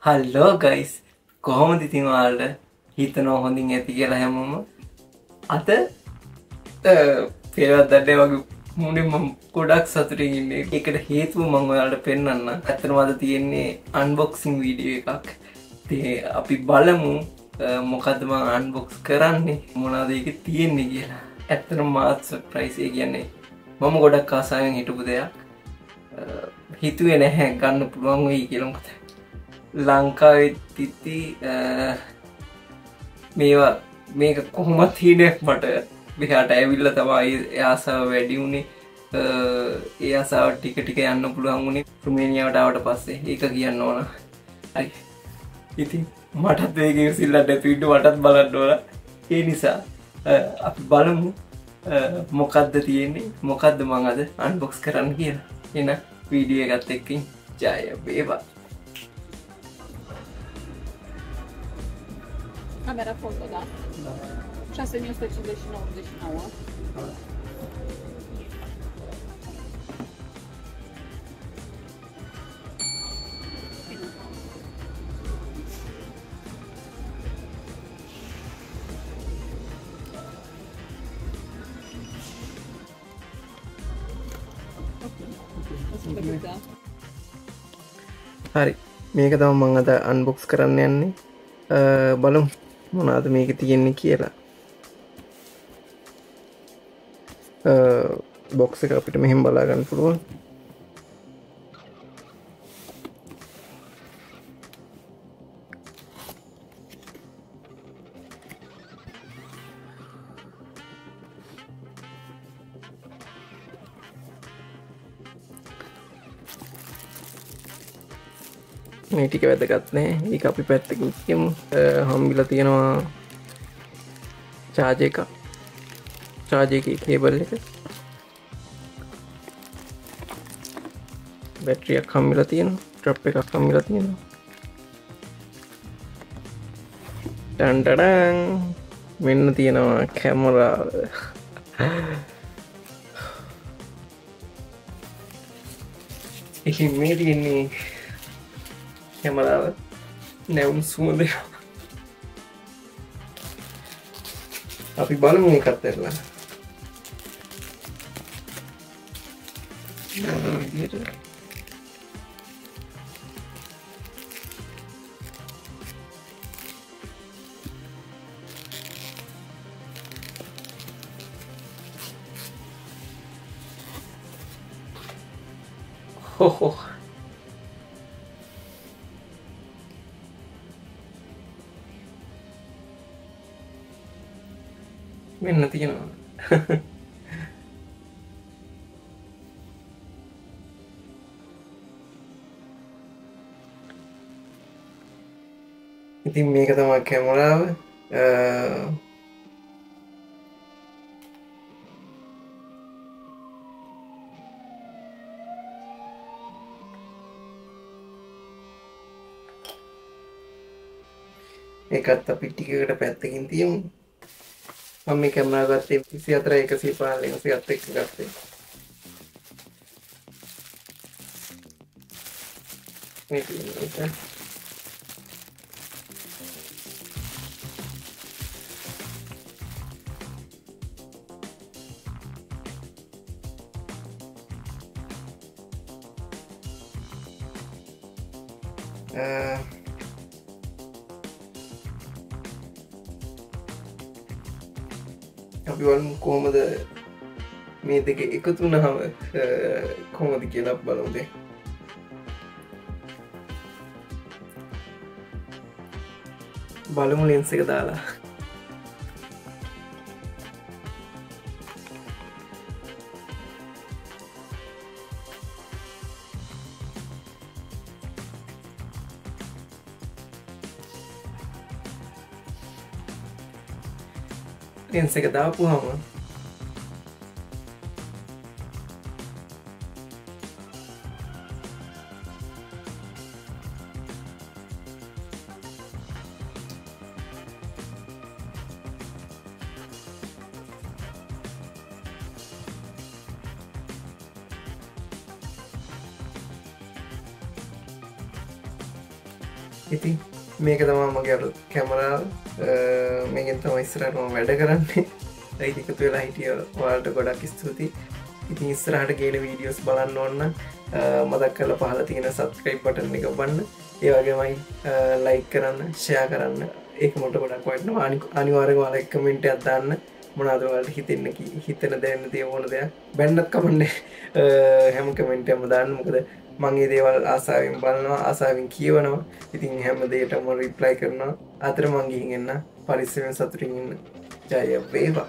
Hello guys කොහොමද ඉතින් ඔයාලට හිතනවා හොඳින් ඇති කියලා හැමෝම අද පෙරවත් දඩේ වගේ මුණින් මම ගොඩක් සතුටින් ඉන්නේ. ඒකට හේතුව මම ඔයාලට පෙන්වන්න. ඇත්තටම අද තියෙන්නේ අන්බොක්සිං වීඩියෝ එකක්. ඉතින් අපි බලමු මොකද්ද මම අන්බොක්ස් කරන්නේ මොනවද ඒකේ තියෙන්නේ කියලා. ඇත්තටම මාත් සර්ප්‍රයිස් ඒ කියන්නේ මම ගොඩක් ආසාවෙන් හිටපු දෙයක්. හිතුවේ නැහැ ගන්න පුළුවන් වෙයි කියලා. මොකද ලංකාවේ තිති මේවා මේක කොහොමත් හිණයක් මට මෙහාට ඇවිල්ලා තමයි ඒ ආසාව වැඩි වුණේ. ඒ ආසාව ටික ටික යන්න පුළුවන් වුණේ රුමේනියාවට ආවට පස්සේ. ඒක කියන්න ඕන. හරි. ඉතින් මටත් වේගෙන් සිල්ලට ඇතුළට මටත් බලන්න ඕන. ඒ නිසා අපි බලමු මොකද්ද තියෙන්නේ මොකද්ද මම අද අන්බොක්ස් කරන්න කියලා. එහෙනම් වීඩියෝ එකත් එක්කින් ජය වේවා. Camera foto, da? 6159. හරි මේක තමයි මම අද අන්බොක්ස් කරන්න යන්නේ. බලමු මොනවද මේක තියෙන්නේ කියලා. බොක්ස් එක අපිට මෙහෙම බලා ගන්න පුළුවන්. මේ ටික වැදගත් නෑ. ඒක අපි පැත්තකින් තියමු. හම්බිලා තියෙනවා charge එක. charge එකේ කේබල් එක. බැටරි එකක් හම්බිලා තියෙනවා. ස්ට්‍රැප් එකක් හම්බිලා තියෙනවා. ඩන් ඩඩන් මෙන්න තියෙනවා කැමරාව. ඉතින් මේ තියෙන්නේ කැමරාව නැවුම් සුවඳ. අපි බලමු මේකත් ඇරලා. හොහො මෙන්න තියෙනවා. ඉතින් මේක තමයි කැමරාව. ඒකත් අපි ටිකකට පැත්තකින් තියමු. මම මේ කැමරාව ගත්තේ 24 115 171 ගත්තේ. මේක අපි බලමු කොහොමද මේ දෙක එකතු වුණාම කොහොමද කියලා බලමු. බලමු ලෙන්ස් එක දාලා. ලෙන්ස් එක දාපුවාම ඉතින් මේක තමා මගේ අලුත් කැමරාව මේකෙන් තමයි ඉස්සරහට මම වැඩ කරන්නේ එකතු වෙලා හිටිය ඔයාලට ගොඩක් ස්තුතියි ඉතින් ඉස්සරහට ගේන වීඩියෝස් බලන්න ඕන මතක් කරලා පහළ තියෙන සබ්ස්ක්‍රයිබ් බටන් එක ඔබන්න ඒ වගේමයි ලයික් කරන්න ෂෙයා කරන්න ඒක මට ගොඩක් වටිනවා අනිවාර්යෙන්ම ඔයාලා කමෙන්ට් එකක් දාන්න මොනවද ඔයාලට හිතෙන දැනෙන දේ ඕන දෙයක් බැන්නත් කමන්නේ හැම කමෙන්ට් එකක්ම දාන්න මොකද මම මේ දේවල් ආසාවෙන් බලනවා ආසාවෙන් කියවනවා ඉතින් හැම දෙයකටම රිප්ලයි කරනවා අතර මං ගිහින් එන්න පරිස්සමෙන් සතුටින් ඉන්න ජය වේවා